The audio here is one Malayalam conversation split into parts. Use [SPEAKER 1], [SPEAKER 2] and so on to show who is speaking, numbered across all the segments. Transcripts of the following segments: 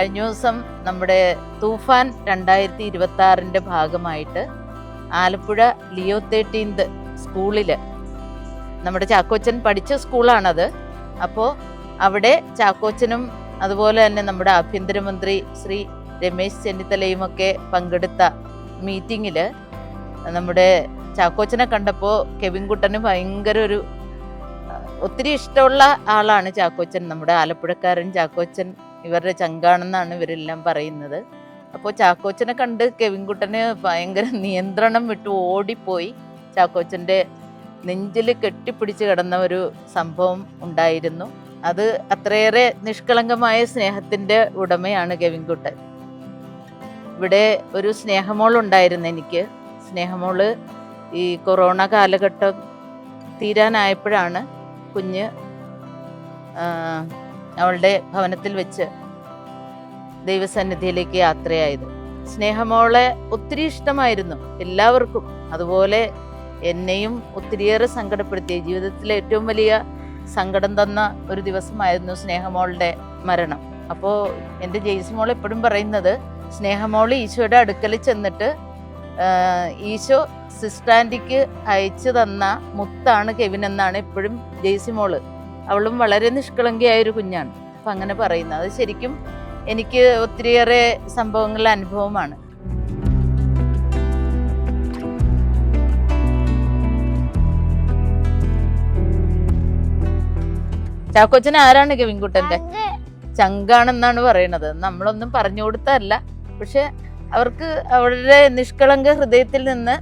[SPEAKER 1] കഴിഞ്ഞ ദിവസം നമ്മുടെ തൂഫാൻ 2026 ഭാഗമായിട്ട് ആലപ്പുഴ ലിയോ 13th സ്കൂളിൽ നമ്മുടെ ചാക്കോച്ചൻ പഠിച്ച സ്കൂളാണത്. അപ്പോൾ അവിടെ ചാക്കോച്ചനും അതുപോലെ തന്നെ നമ്മുടെ ആഭ്യന്തരമന്ത്രി ശ്രീ രമേശ് ചെന്നിത്തലയും ഒക്കെ പങ്കെടുത്ത മീറ്റിങ്ങിൽ നമ്മുടെ ചാക്കോച്ചനെ കണ്ടപ്പോൾ കെവിൻകുട്ടന് ഭയങ്കര ഒത്തിരി ഇഷ്ടമുള്ള ആളാണ് ചാക്കോച്ചൻ. നമ്മുടെ ആലപ്പുഴക്കാരൻ ചാക്കോച്ചൻ ഇവരുടെ ചങ്കാണെന്നാണ് ഇവരെല്ലാം പറയുന്നത്. അപ്പോൾ ചാക്കോച്ചനെ കണ്ട് കെവിൻകുട്ടന് ഭയങ്കര നിയന്ത്രണം വിട്ട് ഓടിപ്പോയി ചാക്കോച്ചൻ്റെ നെഞ്ചിൽ കെട്ടിപ്പിടിച്ച് കിടന്ന ഒരു സംഭവം ഉണ്ടായിരുന്നു. അത് അത്രയേറെ നിഷ്കളങ്കമായ സ്നേഹത്തിൻ്റെ ഉടമയാണ് കെവിൻകുട്ടൻ. ഇവിടെ ഒരു സ്നേഹമോൾ ഉണ്ടായിരുന്നു എനിക്ക്. സ്നേഹമോള് ഈ കൊറോണ കാലഘട്ടം തീരാനായപ്പോഴാണ് കുഞ്ഞ് അവളുടെ ഭവനത്തിൽ വെച്ച് ദൈവസന്നിധിയിലേക്ക് യാത്രയായത്. സ്നേഹമോളെ ഒത്തിരി ഇഷ്ടമായിരുന്നു എല്ലാവർക്കും. അതുപോലെ എന്നെയും ഒത്തിരിയേറെ സങ്കടപ്പെടുത്തിയ, ജീവിതത്തിലെ ഏറ്റവും വലിയ സങ്കടം തന്ന ഒരു ദിവസമായിരുന്നു സ്നേഹമോളുടെ മരണം. അപ്പോൾ എൻ്റെ ജെയ്സിമോൾ എപ്പോഴും പറയുന്നത്, സ്നേഹമോൾ ഈശോയുടെ അടുക്കൽ ചെന്നിട്ട് ഈശോ സിസ്റ്റാൻഡിക്ക് അയച്ചു തന്ന മുത്താണ് കെവിൻ എന്നാണ് എപ്പോഴും ജെയ്സിമോള്. അവളും വളരെ നിഷ്കളങ്കയായൊരു കുഞ്ഞാണ്. അപ്പം അങ്ങനെ പറയുന്നത് അത് ശരിക്കും എനിക്ക് ഒത്തിരിയേറെ സംഭവങ്ങളുടെ അനുഭവമാണ്. ചാക്കോച്ചൻ ആരാണ് കെവിൻകുട്ടന്റെ? ചങ്കാണെന്നാണ് പറയണത്. നമ്മളൊന്നും പറഞ്ഞു കൊടുത്തല്ല, പക്ഷെ അവർക്ക് അവരുടെ നിഷ്കളങ്ക ഹൃദയത്തിൽ നിന്ന്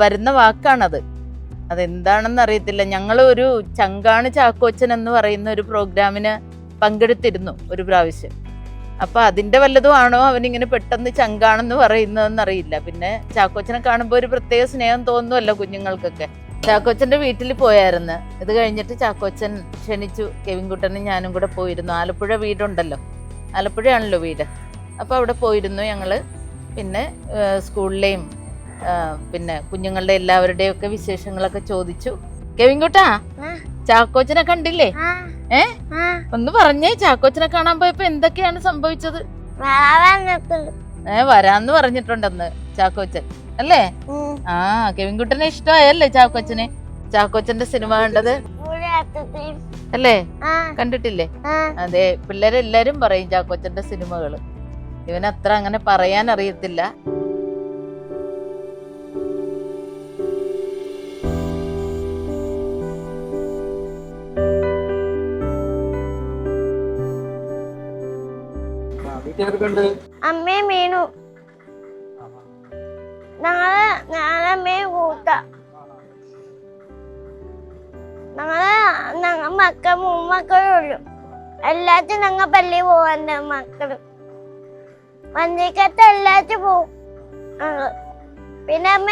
[SPEAKER 1] വരുന്ന വാക്കാണത്. അതെന്താണെന്ന് അറിയത്തില്ല. ഞങ്ങൾ ഒരു ചങ്കാണ് ചാക്കോച്ചൻ എന്ന് പറയുന്ന ഒരു പ്രോഗ്രാമിന് പങ്കെടുത്തിരുന്നു ഒരു പ്രാവശ്യം. അപ്പൊ അതിന്റെ വല്ലതും ആണോ അവനിങ്ങനെ പെട്ടെന്ന് ചങ്കാണെന്ന് പറയുന്നതെന്ന് അറിയില്ല. പിന്നെ ചാക്കോച്ചനെ കാണുമ്പോൾ ഒരു പ്രത്യേക സ്നേഹം തോന്നുമല്ലോ കുഞ്ഞുങ്ങൾക്കൊക്കെ. ചാക്കോച്ചന്റെ വീട്ടിൽ പോയായിരുന്നു. ഇത് കഴിഞ്ഞിട്ട് ചാക്കോച്ചൻ ക്ഷണിച്ചു. കെവിൻകുട്ടനും ഞാനും കൂടെ പോയിരുന്നു. ആലപ്പുഴ വീടുണ്ടല്ലോ, ആലപ്പുഴയാണല്ലോ വീട്. അപ്പൊ അവിടെ പോയിരുന്നു ഞങ്ങള്. പിന്നെ സ്കൂളിലെയും പിന്നെ കുഞ്ഞുങ്ങളുടെ എല്ലാവരുടെയും ഒക്കെ വിശേഷങ്ങളൊക്കെ ചോദിച്ചു. കെവിൻകുട്ടാ, ചാക്കോച്ചനെ കണ്ടില്ലേ? ഒന്ന് പറഞ്ഞേ, ചാക്കോച്ചനെ കാണാൻ പോയപ്പോ എന്തൊക്കെയാണ് സംഭവിച്ചത്? വരാന്ന് പറഞ്ഞിട്ടുണ്ടെന്ന് ചാക്കോച്ചൻ അല്ലേ? കെവിൻകുട്ടനെ ഇഷ്ടമായല്ലേ ചാക്കോച്ചനെ? ചാക്കോച്ചന്റെ സിനിമ കണ്ടത് അല്ലേ? കണ്ടിട്ടില്ലേ? അതെ, പിള്ളേരെല്ലാരും പറയും ചാക്കോച്ചന്റെ സിനിമകള്. ഇവനത്ര അങ്ങനെ പറയാൻ അറിയത്തില്ല.
[SPEAKER 2] അമ്മയും മീനു ഞാനമ്മയും കൂട്ട ഞങ്ങൾ മക്കൾ 3 മക്കളേ ഉള്ളു. എല്ലാറ്റും ഞങ്ങൾ പള്ളി പോവാൻ്റെ മക്കള് വന്നിക്കത്ത് എല്ലാറ്റും പോവും. പിന്നെ അമ്മ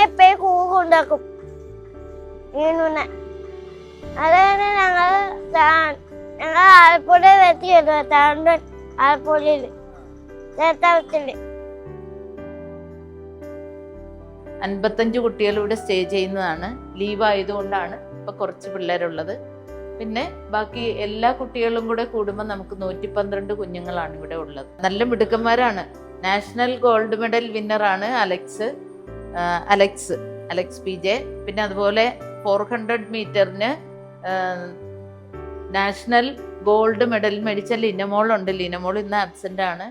[SPEAKER 2] എപ്പോഴും കൂണ്ടാക്കും മീനുനെ. അതാണ് ഞങ്ങൾ ആലപ്പുഴ വെച്ചിരുന്നു. താണ്ടൻ ആലപ്പുഴയില് ചേർത്തളത്തില്
[SPEAKER 1] 55 കുട്ടികൾ ഇവിടെ സ്റ്റേ ചെയ്യുന്നതാണ്. ലീവ് ആയതുകൊണ്ടാണ് ഇപ്പൊ കുറച്ച് പിള്ളേരുള്ളത്. പിന്നെ ബാക്കി എല്ലാ കുട്ടികളും കൂടെ കൂടുമ്പോൾ നമുക്ക് 112 കുഞ്ഞുങ്ങളാണ് ഇവിടെ ഉള്ളത്. നല്ല മിടുക്കന്മാരാണ്. നാഷണൽ ഗോൾഡ് മെഡൽ വിന്നറാണ് അലക്സ് PJ. പിന്നെ അതുപോലെ 400 മീറ്ററിന് നാഷണൽ ഗോൾഡ് മെഡൽ മേടിച്ച ലിനമോൾ ഉണ്ട്. ലിനമോൾ ഇന്ന് ആബ്സെന്റ് ആണ്.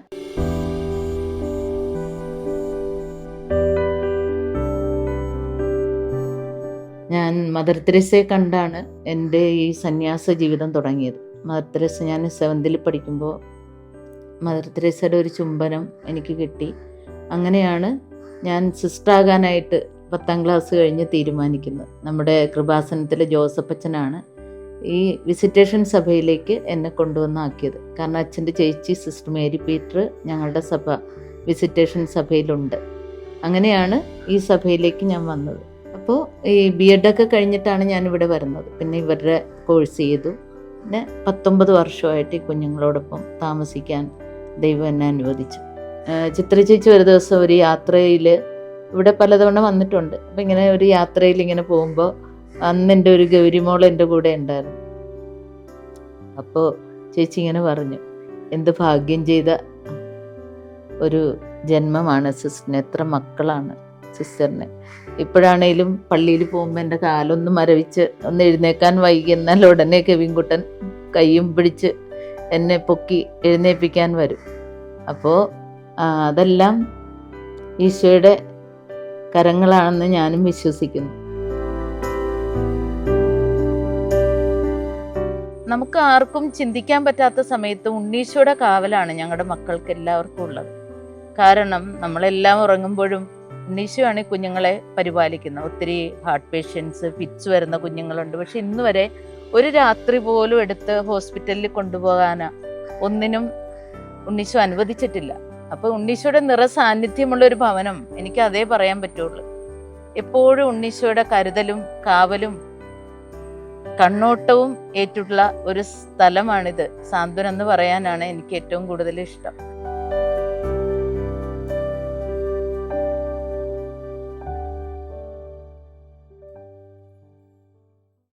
[SPEAKER 1] ഞാൻ മദർ തെരേസയെ കണ്ടാണ് എൻ്റെ ഈ സന്യാസ ജീവിതം തുടങ്ങിയത്. മദർ തെരേസ ഞാൻ 7th പഠിക്കുമ്പോൾ മദർ തെരേസയുടെ ഒരു ചുംബനം എനിക്ക് കിട്ടി. അങ്ങനെയാണ് ഞാൻ സിസ്റ്റർ ആകാനായിട്ട് 10th ക്ലാസ് കഴിഞ്ഞ് തീരുമാനിക്കുന്നത്. നമ്മുടെ കൃപാസനത്തിലെ ജോസഫച്ചനാണ് ഈ വിസിറ്റേഷൻ സഭയിലേക്ക് എന്നെ കൊണ്ടുവന്നാക്കിയത്. കാരണം അച്ഛൻ്റെ ചേച്ചി സിസ്റ്റർ മേരി പീറ്റർ ഞങ്ങളുടെ സഭ വിസിറ്റേഷൻ സഭയിലുണ്ട്. അങ്ങനെയാണ് ഈ സഭയിലേക്ക് ഞാൻ വന്നത്. അപ്പോൾ ഈ BEd ഒക്കെ കഴിഞ്ഞിട്ടാണ് ഞാനിവിടെ വരുന്നത്. പിന്നെ ഇവരുടെ കോഴ്സ് ചെയ്തു. പിന്നെ 19 വർഷമായിട്ട് ഈ കുഞ്ഞുങ്ങളോടൊപ്പം താമസിക്കാൻ ദൈവം എന്നെ അനുവദിച്ചു. ചിത്ര ചേച്ചി ഒരു ദിവസം ഒരു യാത്രയിൽ ഇവിടെ പലതവണ വന്നിട്ടുണ്ട്. അപ്പം ഇങ്ങനെ ഒരു യാത്രയിൽ ഇങ്ങനെ പോകുമ്പോൾ അന്ന് എൻ്റെ ഒരു ഗൗരിമോൾ എൻ്റെ കൂടെ ഉണ്ടായിരുന്നു. അപ്പോൾ ചേച്ചി ഇങ്ങനെ പറഞ്ഞു, എന്ത് ഭാഗ്യം ചെയ്ത ഒരു ജന്മമാണ് സിസ്റ്ററിന്. എത്ര മക്കളാണ് സിസ്റ്ററിന്. ഇപ്പോഴാണേലും പള്ളിയിൽ പോകുമ്പോൾ എൻ്റെ കാലൊന്ന് മരവിച്ച് ഒന്ന് എഴുന്നേക്കാൻ വൈകി, എന്നാൽ ഉടനെ കെവിൻകുട്ടൻ കയ്യും പിടിച്ച് എന്നെ പൊക്കി എഴുന്നേൽപ്പിക്കാൻ വരും. അപ്പോൾ അതെല്ലാം ഈശോയുടെ കരങ്ങളാണെന്ന് ഞാനും വിശ്വസിക്കുന്നു. നമുക്ക് ആർക്കും ചിന്തിക്കാൻ പറ്റാത്ത സമയത്ത് ഉണ്ണീശോയുടെ കാവലാണ് ഞങ്ങളുടെ മക്കൾക്ക് എല്ലാവർക്കും ഉള്ളത്. കാരണം നമ്മളെല്ലാം ഉറങ്ങുമ്പോഴും ഉണ്ണീശോയാണ് ഈ കുഞ്ഞുങ്ങളെ പരിപാലിക്കുന്നത്. ഒത്തിരി ഹാർട്ട് പേഷ്യൻസ്, ഫിറ്റ്സ് വരുന്ന കുഞ്ഞുങ്ങളുണ്ട്. പക്ഷെ ഇന്ന് വരെ ഒരു രാത്രി പോലും എടുത്ത് ഹോസ്പിറ്റലിൽ കൊണ്ടുപോകാനോ ഒന്നിനും ഉണ്ണീശോ അനുവദിച്ചിട്ടില്ല. അപ്പൊ ഉണ്ണീശോയുടെ നിറസാന്നിധ്യമുള്ള ഒരു ഭവനം, എനിക്ക് അതേ പറയാൻ പറ്റുള്ളൂ. എപ്പോഴും ഉണ്ണീശോയുടെ കരുതലും കാവലും കണ്ണോട്ടവും ഏറ്റുള്ള ഒരു സ്ഥലമാണിത്. സാന്ത്വനം എന്ന് പറയാനാണ് എനിക്ക് ഏറ്റവും കൂടുതൽ ഇഷ്ടം.